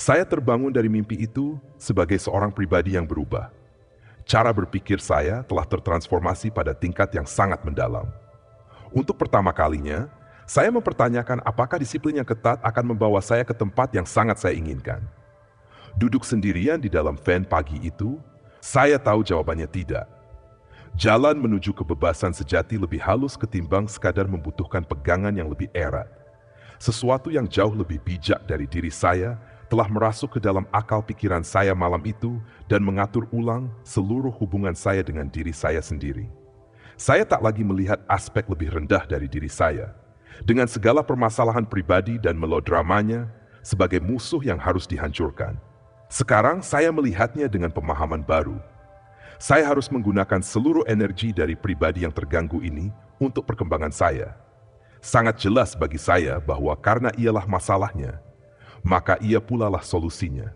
Saya terbangun dari mimpi itu sebagai seorang pribadi yang berubah. Cara berpikir saya telah tertransformasi pada tingkat yang sangat mendalam. Untuk pertama kalinya, saya mempertanyakan apakah disiplin yang ketat akan membawa saya ke tempat yang sangat saya inginkan. Duduk sendirian di dalam van pagi itu, saya tahu jawabannya tidak. Jalan menuju kebebasan sejati lebih halus ketimbang sekadar membutuhkan pegangan yang lebih erat. Sesuatu yang jauh lebih bijak dari diri saya telah merasuk ke dalam akal pikiran saya malam itu dan mengatur ulang seluruh hubungan saya dengan diri saya sendiri. Saya tak lagi melihat aspek lebih rendah dari diri saya, dengan segala permasalahan pribadi dan melodramanya sebagai musuh yang harus dihancurkan. Sekarang saya melihatnya dengan pemahaman baru. Saya harus menggunakan seluruh energi dari pribadi yang terganggu ini untuk perkembangan saya. Sangat jelas bagi saya bahwa karena ialah masalahnya, maka ia pula lah solusinya.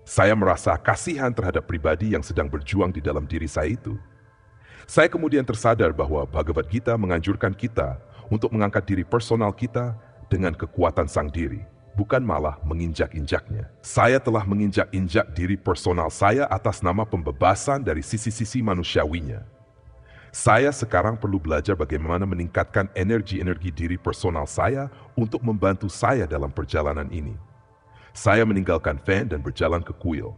Saya merasa kasihan terhadap pribadi yang sedang berjuang di dalam diri saya itu. Saya kemudian tersadar bahwa Bhagavad Gita menganjurkan kita untuk mengangkat diri personal kita dengan kekuatan sang diri, bukan malah menginjak-injaknya. Saya telah menginjak-injak diri personal saya atas nama pembebasan dari sisi-sisi manusiawinya. Saya sekarang perlu belajar bagaimana meningkatkan energi-energi diri personal saya untuk membantu saya dalam perjalanan ini. Saya meninggalkan van dan berjalan ke kuil.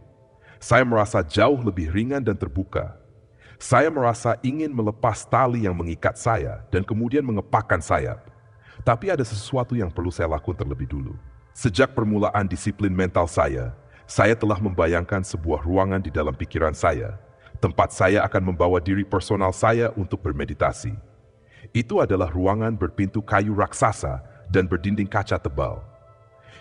Saya merasa jauh lebih ringan dan terbuka. Saya merasa ingin melepas tali yang mengikat saya dan kemudian mengepakkan sayap. Tapi ada sesuatu yang perlu saya lakukan terlebih dulu. Sejak permulaan disiplin mental saya telah membayangkan sebuah ruangan di dalam pikiran saya, tempat saya akan membawa diri personal saya untuk bermeditasi. Itu adalah ruangan berpintu kayu raksasa dan berdinding kaca tebal.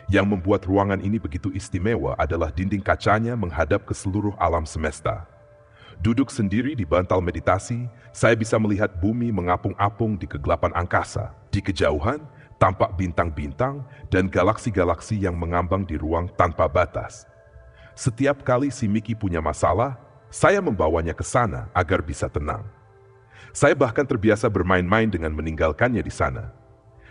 Yang membuat ruangan ini begitu istimewa adalah dinding kacanya menghadap ke seluruh alam semesta. Duduk sendiri di bantal meditasi, saya bisa melihat bumi mengapung-apung di kegelapan angkasa. Di kejauhan, tampak bintang-bintang dan galaksi-galaksi yang mengambang di ruang tanpa batas. Setiap kali si Mickey punya masalah, saya membawanya ke sana agar bisa tenang. Saya bahkan terbiasa bermain-main dengan meninggalkannya di sana.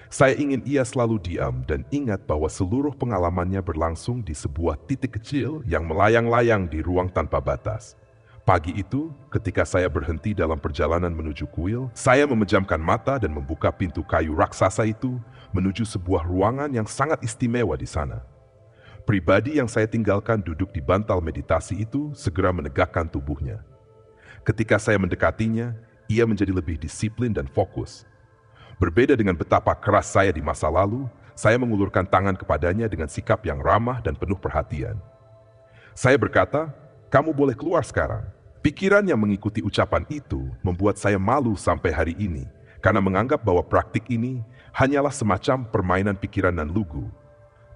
Saya ingin ia selalu diam dan ingat bahwa seluruh pengalamannya berlangsung di sebuah titik kecil yang melayang-layang di ruang tanpa batas. Pagi itu, ketika saya berhenti dalam perjalanan menuju kuil, saya memejamkan mata dan membuka pintu kayu raksasa itu menuju sebuah ruangan yang sangat istimewa di sana. Pribadi yang saya tinggalkan duduk di bantal meditasi itu segera menegakkan tubuhnya. Ketika saya mendekatinya, ia menjadi lebih disiplin dan fokus. Berbeda dengan betapa keras saya di masa lalu, saya mengulurkan tangan kepadanya dengan sikap yang ramah dan penuh perhatian. Saya berkata, "Kamu boleh keluar sekarang." Pikiran yang mengikuti ucapan itu membuat saya malu sampai hari ini, karena menganggap bahwa praktik ini hanyalah semacam permainan pikiran dan lugu.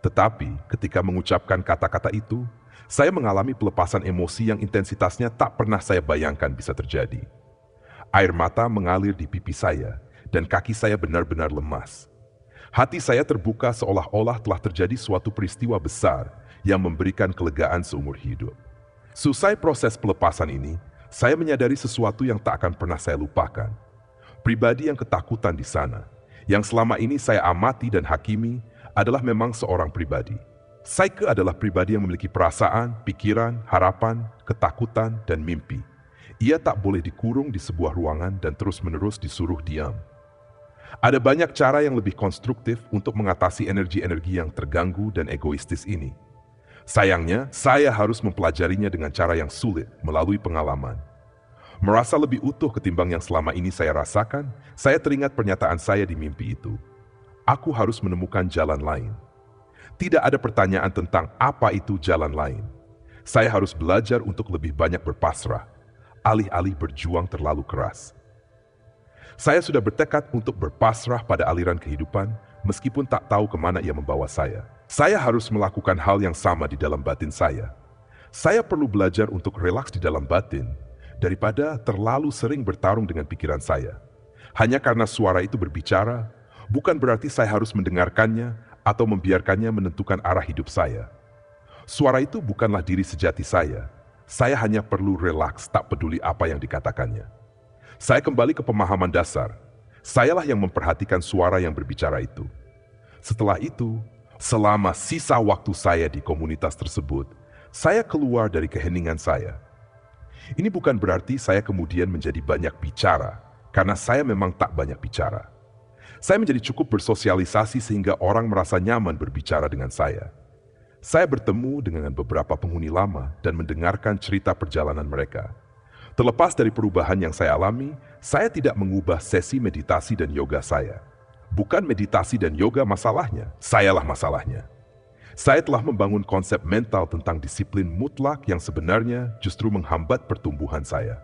Tetapi ketika mengucapkan kata-kata itu, saya mengalami pelepasan emosi yang intensitasnya tak pernah saya bayangkan bisa terjadi. Air mata mengalir di pipi saya, dan kaki saya benar-benar lemas. Hati saya terbuka seolah-olah telah terjadi suatu peristiwa besar yang memberikan kelegaan seumur hidup. Selesai proses pelepasan ini, saya menyadari sesuatu yang tak akan pernah saya lupakan. Pribadi yang ketakutan di sana, yang selama ini saya amati dan hakimi, adalah memang seorang pribadi. Psyche adalah pribadi yang memiliki perasaan, pikiran, harapan, ketakutan, dan mimpi. Ia tak boleh dikurung di sebuah ruangan dan terus-menerus disuruh diam. Ada banyak cara yang lebih konstruktif untuk mengatasi energi-energi yang terganggu dan egoistis ini. Sayangnya, saya harus mempelajarinya dengan cara yang sulit melalui pengalaman. Merasa lebih utuh ketimbang yang selama ini saya rasakan, saya teringat pernyataan saya di mimpi itu. Aku harus menemukan jalan lain. Tidak ada pertanyaan tentang apa itu jalan lain. Saya harus belajar untuk lebih banyak berpasrah, alih-alih berjuang terlalu keras. Saya sudah bertekad untuk berpasrah pada aliran kehidupan, meskipun tak tahu kemana ia membawa saya. Saya harus melakukan hal yang sama di dalam batin saya. Saya perlu belajar untuk relaks di dalam batin, daripada terlalu sering bertarung dengan pikiran saya. Hanya karena suara itu berbicara, bukan berarti saya harus mendengarkannya atau membiarkannya menentukan arah hidup saya. Suara itu bukanlah diri sejati saya. Saya hanya perlu relaks, tak peduli apa yang dikatakannya. Saya kembali ke pemahaman dasar. Sayalah yang memperhatikan suara yang berbicara itu. Setelah itu, Selama sisa waktu saya di komunitas tersebut, saya keluar dari keheningan saya. Ini bukan berarti saya kemudian menjadi banyak bicara, karena saya memang tak banyak bicara. Saya menjadi cukup bersosialisasi sehingga orang merasa nyaman berbicara dengan saya. Saya bertemu dengan beberapa penghuni lama dan mendengarkan cerita perjalanan mereka. Terlepas dari perubahan yang saya alami, saya tidak mengubah sesi meditasi dan yoga saya. Bukan meditasi dan yoga masalahnya, sayalah masalahnya. Saya telah membangun konsep mental tentang disiplin mutlak yang sebenarnya justru menghambat pertumbuhan saya.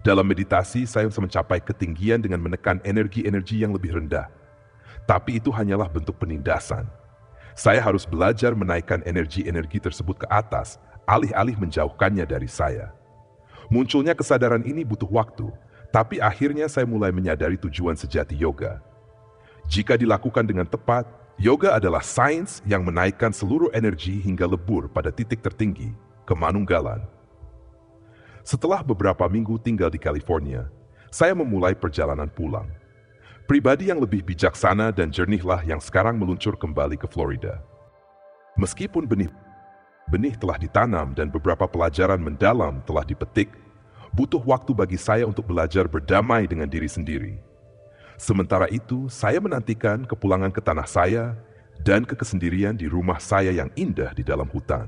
Dalam meditasi, saya bisa mencapai ketinggian dengan menekan energi-energi yang lebih rendah. Tapi itu hanyalah bentuk penindasan. Saya harus belajar menaikkan energi-energi tersebut ke atas, alih-alih menjauhkannya dari saya. Munculnya kesadaran ini butuh waktu, tapi akhirnya saya mulai menyadari tujuan sejati yoga. Jika dilakukan dengan tepat, yoga adalah sains yang menaikkan seluruh energi hingga lebur pada titik tertinggi, kemanunggalan. Setelah beberapa minggu tinggal di California, saya memulai perjalanan pulang. Pribadi yang lebih bijaksana dan jernihlah yang sekarang meluncur kembali ke Florida. Meskipun benih telah ditanam dan beberapa pelajaran mendalam telah dipetik, butuh waktu bagi saya untuk belajar berdamai dengan diri sendiri. Sementara itu, saya menantikan kepulangan ke tanah saya dan ke kesendirian di rumah saya yang indah di dalam hutan.